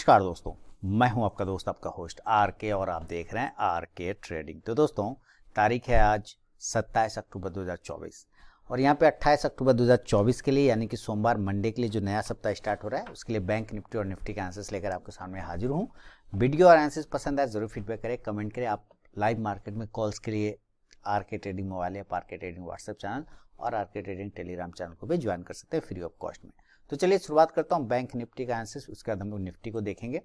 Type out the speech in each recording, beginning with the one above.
नमस्कार दोस्तों, मैं हूं आपका दोस्त आपका होस्ट आर के और आप देख रहे हैं आर के ट्रेडिंग। तो दोस्तों तारीख है आज 27 अक्टूबर 2024 और यहाँ पे 28 अक्टूबर 2024 के लिए यानी कि सोमवार मंडे के लिए जो नया सप्ताह स्टार्ट हो रहा है उसके लिए बैंक निफ्टी और निफ्टी के आंसर्स लेकर आपके सामने हाजिर हूँ। वीडियो और आंसर्स पसंद आए जरूर फीडबैक करें, कमेंट करें। आप लाइव मार्केट में कॉल्स के लिए आर के ट्रेडिंग मोबाइल ऐप, आर के ट्रेडिंग व्हाट्सएप चैनल और आर के ट्रेडिंग टेलीग्राम चैनल को भी ज्वाइन कर सकते हैं फ्री ऑफ कॉस्ट में। तो चलिए शुरुआत करता हूं बैंक निफ्टी का आंसर्स, उसके बाद हम लोग निफ्टी को देखेंगे।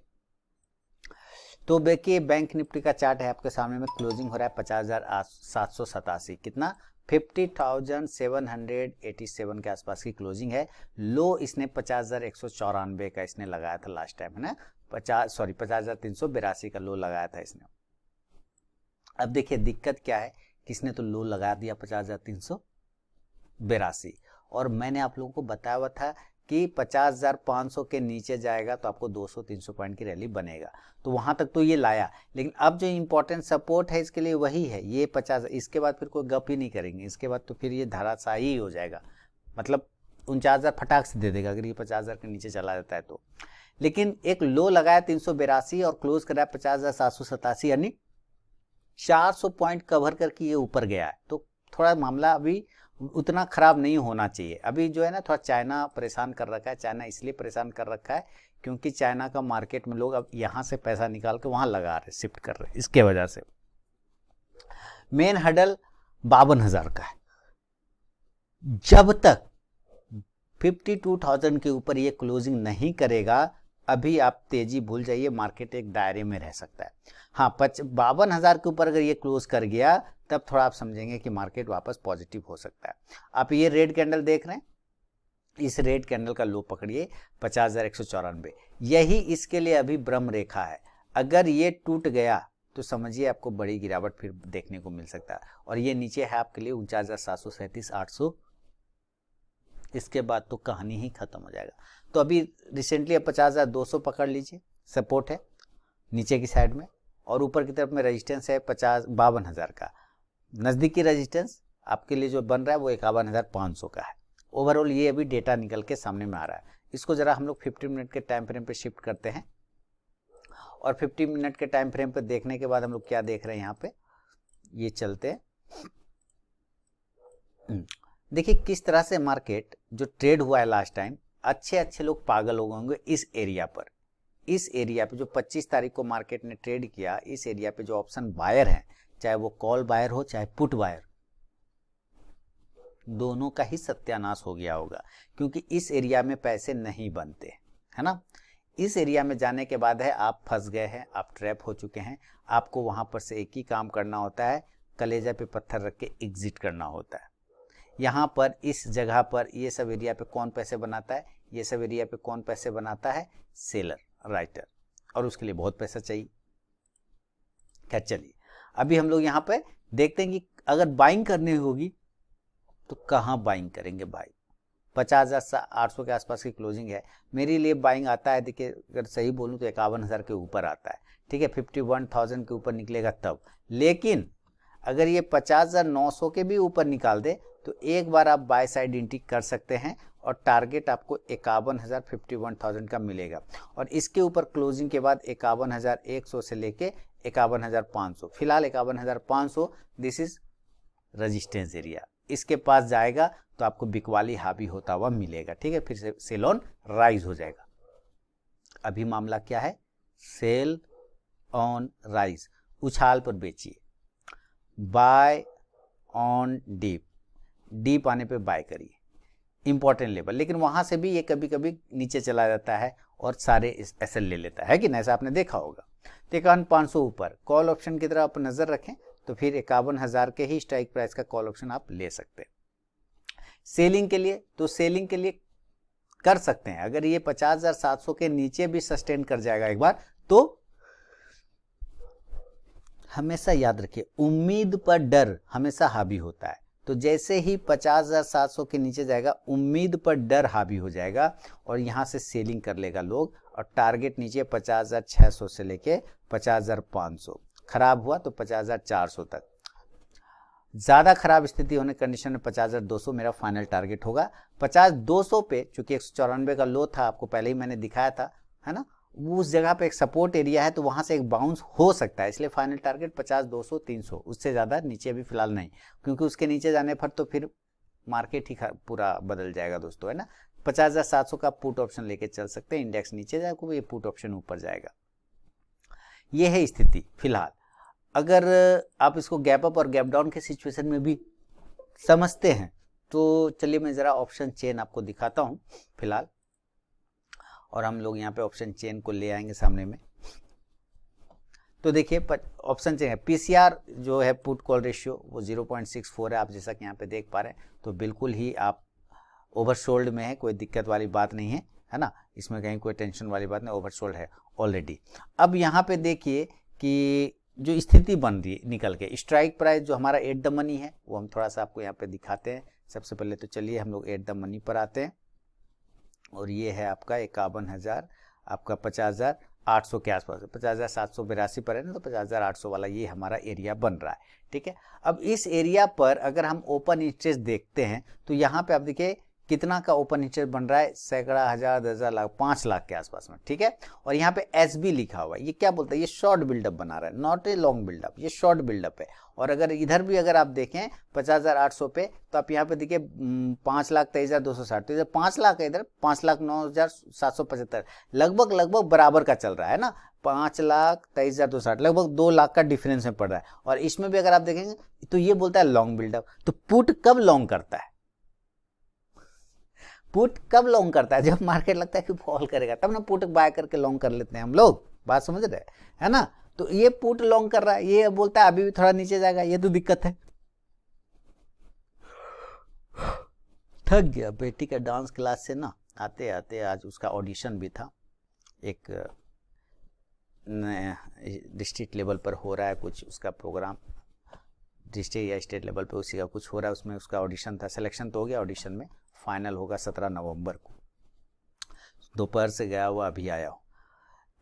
तो देखिए बैंक निफ्टी का चार्ट है आपके सामने में, क्लोजिंग हो रहा है 50,787, कितना 50,787 के आसपास की क्लोजिंग है। लो इसने 50,194 का इसने लगाया था लास्ट टाइम, है ना, 50,382 का लो लगाया था इसने। अब देखिए दिक्कत क्या है, किसने तो लो लगा दिया 50,382 और मैंने आप लोगों को बताया हुआ था कि 50,500 के नीचे जाएगा तो आपको 200-300 पॉइंट की रैली बनेगा, तो वहां तक तो ये लाया। लेकिन अब जो इंपॉर्टेंट सपोर्ट है इसके लिए वही है ये 50। इसके बाद फिर कोई गप ही नहीं करेंगे, इसके बाद तो फिर ये धराशायी ही हो जाएगा, मतलब 49,000 फटाक से दे देगा अगर ये 50,000 के नीचे चला जाता है तो। लेकिन एक लो लगाया 382 और क्लोज कराया 50,787, यानी 400 पॉइंट कवर करके ये ऊपर गया है। तो थोड़ा मामला अभी उतना खराब नहीं होना चाहिए। अभी जो है ना थोड़ा चाइना परेशान कर रखा है। चाइना इसलिए परेशान कर रखा है क्योंकि चाइना का मार्केट में लोग अब यहां से पैसा निकाल के वहां लगा रहे, शिफ्ट कर रहे, इसके वजह से मेन हडल 52,000 का है। जब तक 52,000 के ऊपर ये क्लोजिंग नहीं करेगा अभी आप तेजी भूल जाइए, मार्केट एक दायरे में रह सकता है। हाँ 52,000 के ऊपर अगर ये क्लोज कर गया तब थोड़ा आप समझेंगे कि मार्केट वापस पॉजिटिव हो सकता है। आप ये रेड कैंडल देख रहे हैं, इस रेड कैंडल का लो पकड़िए 50,194, यही इसके लिए अभी ब्रह्म रेखा है। अगर ये टूट गया तो समझिए आपको बड़ी गिरावट फिर देखने को मिल सकता है। और ये नीचे है आपके लिए 49,737, 800, इसके बाद तो कहानी ही खत्म हो जाएगा। तो अभी रिसेंटली 50,200 पकड़ लीजिए, सपोर्ट है नीचे की साइड में, और ऊपर की तरफ में रेजिस्टेंस है 52,000 का। नजदीकी रेजिस्टेंस आपके लिए जो बन रहा है वो 51,500 का है। ओवरऑल ये अभी डेटा निकल के सामने में आ रहा है। इसको जरा हम लोग 15 मिनट के टाइम फ्रेम पे शिफ्ट करते हैं और 15 मिनट के टाइम फ्रेम पे देखने के बाद हम लोग क्या देख रहे हैं यहाँ पे, ये चलते हैं। देखिए किस तरह से मार्केट जो ट्रेड हुआ है लास्ट टाइम, अच्छे लोग पागल हो होंगे इस एरिया पर। इस एरिया पे जो 25 तारीख को मार्केट ने ट्रेड किया, इस एरिया पे जो ऑप्शन बायर हैं, चाहे वो कॉल बायर हो चाहे पुट बायर, दोनों का ही सत्यानाश हो गया होगा क्योंकि इस एरिया में पैसे नहीं बनते, है ना। इस एरिया में जाने के बाद है आप फंस गए हैं, आप ट्रैप हो चुके हैं। आपको वहां पर से एक ही काम करना होता है, कलेजा पे पत्थर रख के एग्जिट करना होता है। यहाँ पर इस जगह पर ये सब एरिया पे कौन पैसे बनाता है, ये सब एरिया पे कौन पैसे बनाता है, सेलर, राइटर, और उसके लिए बहुत पैसा चाहिए। क्या, चलिए अभी हम लोग यहाँ पे देखते हैं कि अगर बाइंग करनी होगी तो कहाँ बाइंग करेंगे भाई। 50,800 के आसपास की क्लोजिंग है, मेरे लिए बाइंग आता है, देखिए अगर सही बोलूँ तो 51,000 के ऊपर आता है, ठीक है, 51,000 के ऊपर निकलेगा तब। लेकिन अगर ये 50,900 के भी ऊपर निकाल दे तो एक बार आप बाय साइड एंट्री कर सकते हैं और टारगेट आपको 51,000, 51,000 का मिलेगा। और इसके ऊपर क्लोजिंग के बाद 51,100 से लेके 51,500, फिलहाल 51,500 दिस इज रेजिस्टेंस एरिया। इसके पास जाएगा तो आपको बिकवाली हावी होता हुआ मिलेगा, ठीक है, फिर से सेल ऑन राइज हो जाएगा। अभी मामला क्या है, सेल ऑन राइज, उछाल पर बेचिए, बाय ऑन डीप आने पे बाय करिए, इंपॉर्टेंट लेवल। लेकिन वहां से भी ये कभी कभी नीचे चला जाता है और सारे एसएल ले लेता है कि नहीं, ऐसा आपने देखा होगा। तो 51,500 ऊपर कॉल ऑप्शन की तरह आप नजर रखें तो फिर 51,000 के ही स्ट्राइक प्राइस का कॉल ऑप्शन आप ले सकते हैं। सेलिंग के लिए तो सेलिंग के लिए कर सकते हैं, अगर ये 50,700 के नीचे भी सस्टेन कर जाएगा एक बार तो हमेशा याद रखिए उम्मीद पर डर हमेशा हावी होता है। तो जैसे ही 50,700 के नीचे जाएगा उम्मीद पर डर हावी हो जाएगा और यहां से सेलिंग कर लेगा लोग और टारगेट नीचे 50,600 से लेके 50,500, खराब हुआ तो 50,400 तक। ज्यादा खराब स्थिति होने कंडीशन में 50,200 मेरा फाइनल टारगेट होगा। 50,200 पे चूंकि 194 का लो था, आपको पहले ही मैंने दिखाया था, है ना, वो उस जगह पे एक सपोर्ट एरिया है, तो वहां से एक बाउंस हो सकता है, इसलिए फाइनल टारगेट 50, 200, 300, उससे ज़्यादा नीचे अभी फिलहाल नहीं, क्योंकि उसके नीचे जाने पर तो फिर मार्केट ही पूरा बदल जाएगा दोस्तों, है ना। 50,700 का पुट ऑप्शन लेके चल सकते हैं, इंडेक्स नीचे जाएगा ये पुट ऑप्शन ऊपर जाएगा, ये है स्थिति फिलहाल। अगर आप इसको गैप अप और गैप डाउन के सिचुएशन में भी समझते हैं तो चलिए मैं ज़रा ऑप्शन चेन आपको दिखाता हूँ फिलहाल, और हम लोग यहाँ पे ऑप्शन चेन को ले आएंगे सामने में। तो देखिए ऑप्शन चेन है, पीसीआर जो है पुट कॉल रेशियो वो 0.64 है, आप जैसा कि यहाँ पे देख पा रहे हैं, तो बिल्कुल ही आप ओवरसोल्ड में है, कोई दिक्कत वाली बात नहीं है ना, इसमें कहीं कोई टेंशन वाली बात नहीं, ओवरसोल्ड है ऑलरेडी। अब यहाँ पे देखिए कि जो स्थिति बन रही है निकल के, स्ट्राइक प्राइस जो हमारा एट द मनी है वो हम थोड़ा सा आपको यहाँ पे दिखाते हैं। सबसे पहले तो चलिए हम लोग एट द मनी पर आते हैं, और ये है आपका 51,000, आपका 50,800 के आसपास है, 50,782 पर है ना, तो 50,800 वाला ये हमारा एरिया बन रहा है, ठीक है। अब इस एरिया पर अगर हम ओपन इंटरेस्ट देखते हैं तो यहाँ पे आप देखिए कितना का ओपन इंटरेस्ट बन रहा है, सैकड़ा, हजार, 10,000, लाख, 5 लाख के आसपास में, ठीक है। और यहाँ पे एसबी लिखा हुआ है, ये क्या बोलता है, ये शॉर्ट बिल्डअप बना रहा है, नॉट ए लॉन्ग बिल्डअप, ये शॉर्ट बिल्डअप है। और अगर इधर भी अगर आप देखें 50,800 पे, तो आप यहाँ पे देखिए 5,23,260, तो इधर 5 लाख है, इधर 5,09,775, लगभग बराबर का चल रहा है ना, 5,23,260, लगभग 2 लाख का डिफरेंस में पड़ रहा है। और इसमें भी अगर आप देखेंगे तो ये बोलता है लॉन्ग बिल्डअप। तो पुट कब लॉन्ग करता है, पुट कब लॉन्ग करता है, जब मार्केट लगता है कि फॉल करेगा, तब ना पुट बाय करके लॉन्ग कर लेते हैं हम लोग, बात समझ रहे है ना। तो ये पुट लॉन्ग कर रहा है, ये बोलता है अभी भी थोड़ा नीचे जाएगा, ये तो दिक्कत है। थक गया बेटी का डांस क्लास से ना आते आते, आज उसका ऑडिशन भी था, एक डिस्ट्रिक्ट लेवल पर हो रहा है कुछ उसका प्रोग्राम, डिस्ट्रिक्ट या स्टेट लेवल पे उसी का कुछ हो रहा है, उसमें उसका ऑडिशन था, सिलेक्शन तो हो गया, ऑडिशन में फाइनल होगा 17 नवंबर को, दोपहर से गया हुआ अभी आया हो।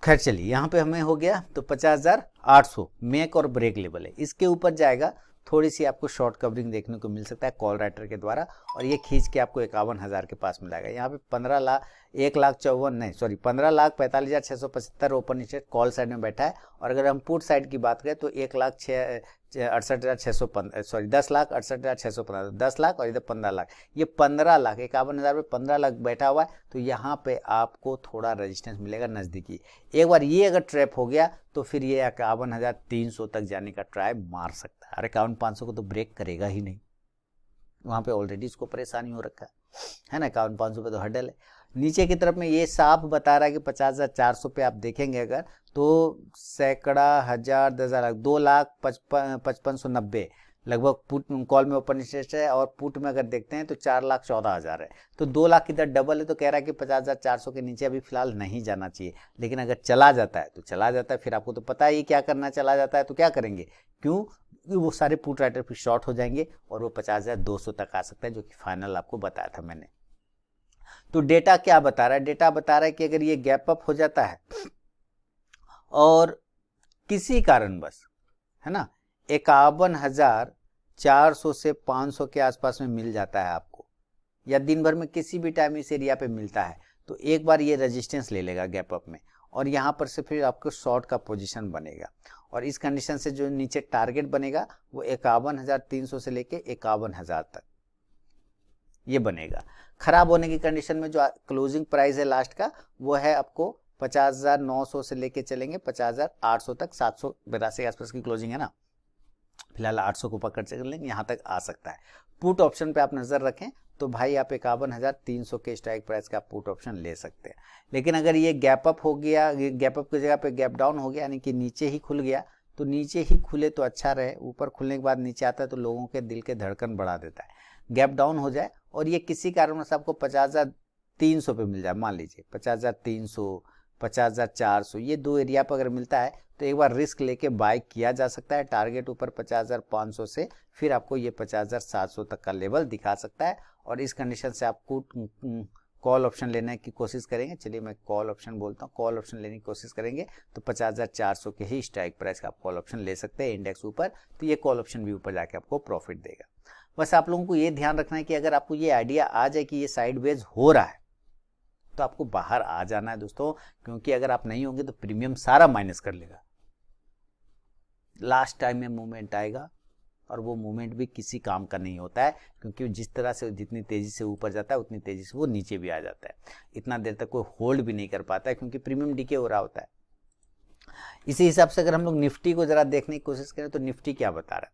खैर चलिए यहाँ पे हमें हो गया, तो 50,800 मेक और ब्रेक लेवल है, इसके ऊपर जाएगा थोड़ी सी आपको शॉर्ट कवरिंग देखने को मिल सकता है कॉल राइटर के द्वारा, और ये खींच के आपको 51,000 के पास मिलाएगा। यहाँ पे 15,45,675 ओपन इंटरेस्ट कॉल साइड में बैठा है, और अगर हम पुट साइड की बात करें तो 1,68,615, सॉरी 10,68,615, 10 लाख और इधर 15 लाख, ये 15 लाख 51,000 पे 15 लाख बैठा हुआ है। तो यहाँ पे आपको थोड़ा रेजिस्टेंस मिलेगा नज़दीकी, एक बार ये अगर ट्रैप हो गया तो फिर ये 51,300 तक जाने का ट्राई मार सकता है, और 51,500 को तो ब्रेक करेगा ही नहीं, वहाँ पे ऑलरेडी इसको परेशानी हो रखा है ना, 51,500 पे तो हडल है। नीचे की तरफ में ये साफ बता रहा है कि 50,400 पे आप देखेंगे अगर, तो सैकड़ा, हजार, 10,000, लाख, 2,55,90 लगभग पुट कॉल में ओपन इंटरेस्ट है, और पुट में अगर देखते हैं तो 4,14,000 है, तो 2 लाख इधर डबल है। तो कह रहा है कि 50,400 के नीचे अभी फिलहाल नहीं जाना चाहिए, लेकिन अगर चला जाता है तो चला जाता है, फिर आपको तो पता ही क्या करना, चला जाता है तो क्या करेंगे, क्यों, वो सारे पुट राइटर फिर शॉर्ट हो जाएंगे और वो 50,200 तक आ सकता है, जो कि फाइनल आपको बताया था मैंने। तो डेटा क्या बता रहा है, डेटा बता रहा है कि अगर ये गैप अप हो जाता है और किसी कारणवश, है ना, 51,400 से 500 के आसपास में मिल जाता है आपको, या दिन भर में किसी भी टाइम इस एरिया पे मिलता है, तो एक बार ये रेजिस्टेंस ले लेगा गैप अप में, और यहाँ पर से फिर आपको शॉर्ट का पोजीशन बनेगा, और इस कंडीशन से जो नीचे टारगेट बनेगा वो 51,300 से लेके 51,000 तक ये बनेगा। खराब होने की कंडीशन में जो क्लोजिंग प्राइस है लास्ट का वो है आपको 50,900 से लेके चलेंगे 50,800 तक, 782 के आसपास की क्लोजिंग है ना, फिलहाल 800 को पकड़ चल लेंगे, यहाँ तक आ सकता है। पुट ऑप्शन पे आप नजर रखें तो भाई आप 51,300 के स्ट्राइक प्राइस का पुट ऑप्शन ले सकते हैं। लेकिन अगर ये गैप अप हो गया, गैप अप की जगह पे गैप डाउन हो गया, यानी कि नीचे ही खुल गया, तो नीचे ही खुले तो अच्छा रहे, ऊपर खुलने के बाद नीचे आता है तो लोगों के दिल के धड़कन बढ़ा देता है। गैप डाउन हो जाए और ये किसी कारण से आपको 50,300 पे मिल जाए, मान लीजिए 50,300, 50,400, ये दो एरिया पर अगर मिलता है तो एक बार रिस्क लेके बाय किया जा सकता है। टारगेट ऊपर 50,500 से फिर आपको ये 50,700 तक का लेवल दिखा सकता है, और इस कंडीशन से आपको कॉल ऑप्शन लेने की कोशिश करेंगे। चलिए मैं कॉल ऑप्शन बोलता हूँ, कॉल ऑप्शन लेने की कोशिश करेंगे तो 50,400 के ही स्ट्राइक प्राइस का आप कॉल ऑप्शन ले सकते हैं इंडेक्स ऊपर, तो ये कॉल ऑप्शन भी ऊपर जाके आपको प्रॉफिट देगा। बस आप लोगों को ये ध्यान रखना है कि अगर आपको ये आइडिया आ जाए कि ये साइडवेज हो रहा है तो आपको बाहर आ जाना है दोस्तों, क्योंकि अगर आप नहीं होंगे तो प्रीमियम सारा माइनस कर लेगा। लास्ट टाइम में मूवमेंट आएगा और वो मूवमेंट भी किसी काम का नहीं होता है, क्योंकि जिस तरह से जितनी तेजी से ऊपर जाता है उतनी तेजी से वो नीचे भी आ जाता है। इतना देर तक कोई होल्ड भी नहीं कर पाता है, क्योंकि प्रीमियम डीके हो रहा होता है। इसी हिसाब से अगर हम लोग निफ्टी को जरा देखने की कोशिश करें तो निफ्टी क्या बता रहा है,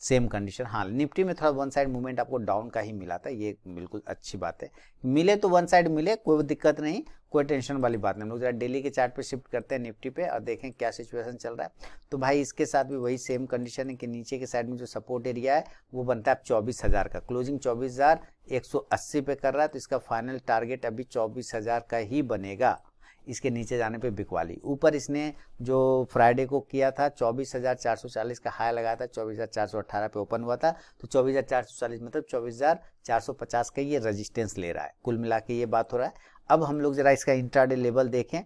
सेम कंडीशन। हाँ, निफ्टी में थोड़ा वन साइड मूवमेंट आपको डाउन का ही मिला था, ये बिल्कुल अच्छी बात है। मिले तो वन साइड मिले, कोई दिक्कत नहीं, कोई टेंशन वाली बात नहीं। हम लोग जरा डेली के चार्ट पे शिफ्ट करते हैं निफ्टी पे और देखें क्या सिचुएशन चल रहा है। तो भाई इसके साथ भी वही सेम कंडीशन है कि नीचे के साइड में जो सपोर्ट एरिया है वो बनता है 24,000 का। क्लोजिंग 24,180 पे कर रहा है, तो इसका फाइनल टारगेट अभी 24,000 का ही बनेगा। इसके नीचे जाने पे बिकवाली। ऊपर इसने जो फ्राइडे को किया था 24,440 का हाई लगाया था, 24,418 पे ओपन हुआ था, तो 24,440 मतलब 24,450 का ये रेजिस्टेंस ले रहा है। कुल मिला के ये बात हो रहा है। अब हम लोग जरा इसका इंट्राडे लेवल देखें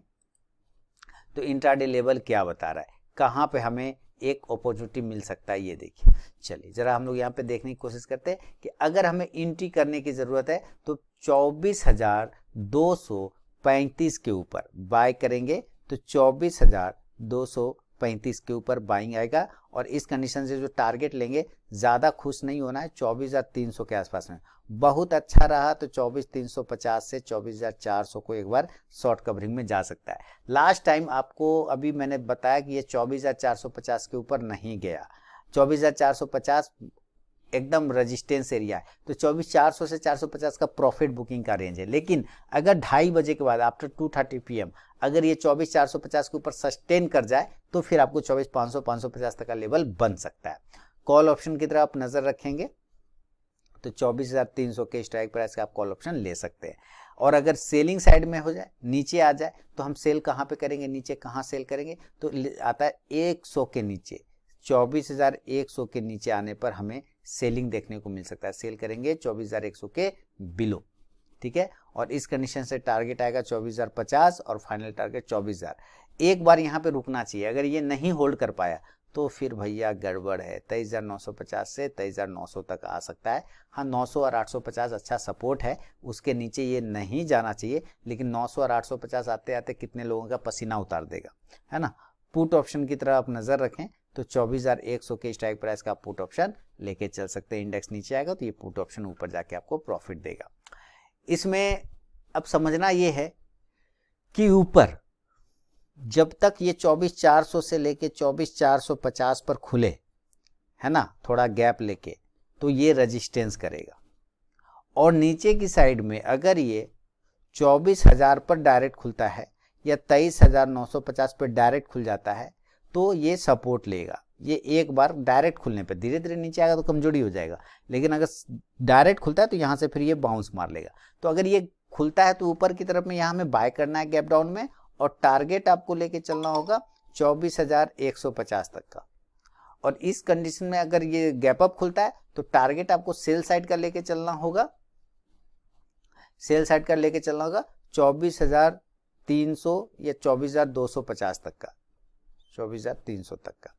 तो इंट्राडे लेवल क्या बता रहा है, कहाँ पे हमें एक अपॉर्चुनिटी मिल सकता है, ये देखिए। चलिए जरा हम लोग यहाँ पे देखने की कोशिश करते हैं कि अगर हमें एंट्री करने की जरूरत है तो 24,235 के ऊपर बाय करेंगे, तो 24,235 के ऊपर बाइंग आएगा। और इस कंडीशन से जो टारगेट लेंगे, ज़्यादा खुश नहीं होना है, 24,300 के आसपास में। बहुत अच्छा रहा तो 24,350 से 24,400 को एक बार शॉर्ट कवरिंग में जा सकता है। लास्ट टाइम आपको अभी मैंने बताया कि ये 24,450 के ऊपर नहीं गया, 24,450 एकदम रेजिस्टेंस एरिया है। तो 24,400 से 450 का प्रॉफिट बुकिंग का रेंज है। लेकिन अगर 2:30 बजे के बाद आफ्टर 2:30 PM अगर ये 24,450 के ऊपर सस्टेन कर जाए तो फिर आपको 24,500 550 तक का लेवल बन सकता है। कॉल ऑप्शन की तरफ आप नजर रखेंगे तो 24,300 के स्ट्राइक प्राइस का आप कॉल ऑप्शन ले सकते हैं। और अगर सेलिंग साइड में हो जाए, नीचे आ जाए, तो हम सेल कहाँ पे करेंगे, नीचे कहाँ सेल करेंगे, तो आता है 100 के नीचे। 24,100 के नीचे आने पर हमें सेलिंग देखने को मिल सकता है। सेल करेंगे 24,100 के बिलो, ठीक है। और इस कंडीशन से टारगेट आएगा 24,050 और फाइनल टारगेट 24,000। एक बार यहाँ पे रुकना चाहिए। अगर ये नहीं होल्ड कर पाया तो फिर भैया गड़बड़ है। 23,950 से 23,900 तक आ सकता है। हाँ, 900 और 850 अच्छा सपोर्ट है, उसके नीचे ये नहीं जाना चाहिए। लेकिन 900 और 850 आते आते कितने लोगों का पसीना उतार देगा, है ना। पुट ऑप्शन की तरफ आप नजर रखें तो 24,100 के स्ट्राइक प्राइस का पुट ऑप्शन लेके चल सकते हैं। इंडेक्स नीचे आएगा तो ये पुट ऑप्शन ऊपर जाके आपको प्रॉफिट देगा। इसमें अब समझना ये है कि ऊपर जब तक ये 24,400 से लेके 24,450 पर खुले, है ना, थोड़ा गैप लेके, तो ये रेजिस्टेंस करेगा। और नीचे की साइड में अगर ये 24,000 पर डायरेक्ट खुलता है या 23,950 पर डायरेक्ट खुल जाता है तो ये सपोर्ट लेगा। ये एक बार डायरेक्ट खुलने पे धीरे धीरे नीचे आएगा तो कमजोरी हो जाएगा, लेकिन अगर डायरेक्ट खुलता है तो यहाँ से फिर ये बाउंस मार लेगा। तो अगर ये खुलता है तो ऊपर की तरफ में यहाँ हमें बाय करना है गैप डाउन में, और टारगेट आपको लेके चलना होगा 24,150 तक का। और इस कंडीशन में अगर ये गैप अप खुलता है तो टारगेट आपको सेल साइड का लेके चलना होगा, सेल साइड का लेके चलना होगा 24,300 या 24,250 तक का, 24,300 तक का।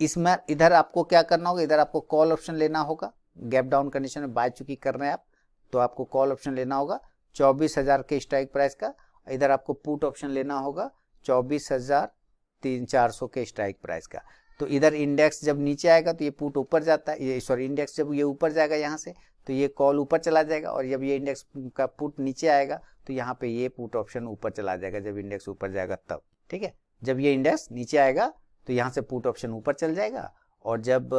इसमें इधर आपको क्या करना होगा, इधर आपको कॉल ऑप्शन लेना होगा। गैप डाउन कंडीशन में बाय चुकी कर रहे हैं आप, तो आपको कॉल ऑप्शन लेना होगा 24,000 के स्ट्राइक प्राइस का। इधर आपको पुट ऑप्शन लेना होगा 24,400 के स्ट्राइक प्राइस का। तो इधर इंडेक्स जब नीचे आएगा तो ये पुट ऊपर जाता है, ये सॉरी इंडेक्स जब ये ऊपर जाएगा यहाँ से तो ये कॉल ऊपर चला जाएगा, और जब ये इंडेक्स का पुट नीचे आएगा तो यहाँ पे ये पुट ऑप्शन ऊपर चला जाएगा। जब इंडेक्स ऊपर जाएगा तब, ठीक है। जब ये इंडेक्स नीचे आएगा तो यहाँ से पुट ऑप्शन ऊपर चल जाएगा, और जब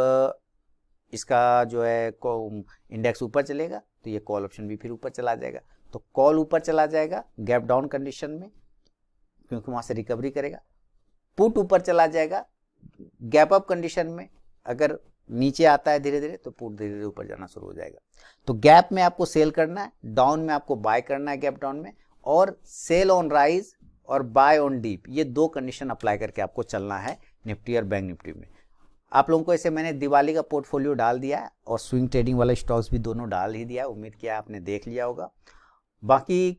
इसका जो है इंडेक्स ऊपर चलेगा तो ये कॉल ऑप्शन भी फिर ऊपर चला जाएगा। तो कॉल ऊपर चला जाएगा गैप डाउन कंडीशन में, क्योंकि वहां से रिकवरी करेगा। पुट ऊपर चला जाएगा गैप अप कंडीशन में, अगर नीचे आता है धीरे धीरे तो पुट धीरे धीरे ऊपर जाना शुरू हो जाएगा। तो गैप में आपको सेल करना है, डाउन में आपको बाय करना है गैप डाउन में, और सेल ऑन राइज और बाय ऑन डीप, ये दो कंडीशन अप्लाई करके आपको चलना है निफ्टी और बैंक निफ्टी में। आप लोगों को ऐसे मैंने दिवाली का पोर्टफोलियो डाल दिया है और स्विंग ट्रेडिंग वाले स्टॉक्स भी दोनों डाल ही दिया है। उम्मीद किया आपने देख लिया होगा। बाकी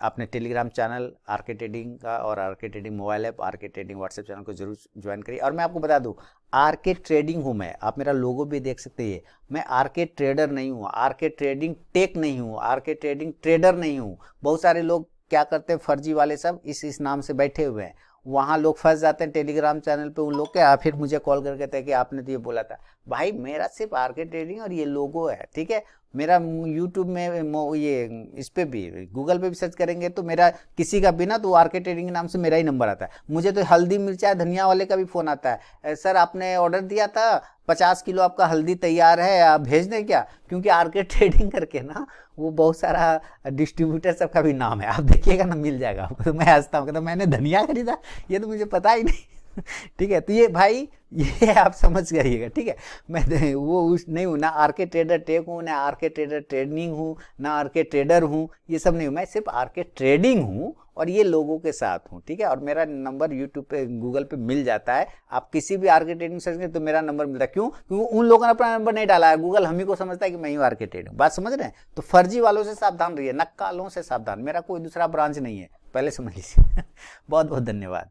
आपने टेलीग्राम चैनल आरके ट्रेडिंग का और RK trading mobile app, RK trading WhatsApp channel को जरूर ज्वाइन करिए। और मैं आपको बता दूं, आरके ट्रेडिंग हूं मैं, आप मेरा लोगो भी देख सकते हैं। मैं आरके ट्रेडर नहीं हूं, आरके ट्रेडिंग टेक नहीं हूं, आरके ट्रेडिंग ट्रेडर नहीं हूं। बहुत सारे लोग क्या करते हैं, फर्जी वाले सब इस नाम से बैठे हुए हैं, वहाँ लोग फंस जाते हैं टेलीग्राम चैनल पे उन लोग के, फिर मुझे कॉल करके कहते हैं कि आपने तो ये बोला था। भाई मेरा सिर्फ आरके ट्रेडिंग और ये लोगो है, ठीक है। मेरा यूट्यूब में ये इस पे भी, गूगल पे भी सर्च करेंगे तो मेरा किसी का भी ना, तो आरके ट्रेडिंग के नाम से मेरा ही नंबर आता है। मुझे तो हल्दी मिर्चा धनिया वाले का भी फ़ोन आता है, सर आपने ऑर्डर दिया था 50 किलो आपका हल्दी तैयार है, आप भेज दें क्या? क्योंकि आरके ट्रेडिंग करके ना वो बहुत सारा डिस्ट्रीब्यूटर सबका भी नाम है, आप देखिएगा ना मिल जाएगा आपको। तो मैं हंसता हूँ, कहता मैंने धनिया खरीदा, ये तो मुझे पता ही नहीं। ठीक है, तो ये भाई ये आप समझ जाइएगा, ठीक है। मैं वो उस नहीं हूँ, ना आरके ट्रेडर टेक हूँ, ना आरके ट्रेडर ट्रेडिंग हूँ, ना आरके ट्रेडर हूँ, ये सब नहीं हूँ। मैं सिर्फ आरके ट्रेडिंग हूँ और ये लोगों के साथ हूँ, ठीक है। और मेरा नंबर यूट्यूब पे गूगल पे मिल जाता है, आप किसी भी आरके ट्रेडिंग सर्च करें तो मेरा नंबर मिलता है। क्यों? क्योंकि उन लोगों ने अपना नंबर नहीं डाला है, गूगल हम ही को समझता है कि मैं ही आरके ट्रेडिंग। बात समझ रहे हैं? तो फर्जी वालों से सावधान रहिए, नक्कालों से सावधान। मेरा कोई दूसरा ब्रांच नहीं है, पहले समझ लीजिए। बहुत बहुत धन्यवाद।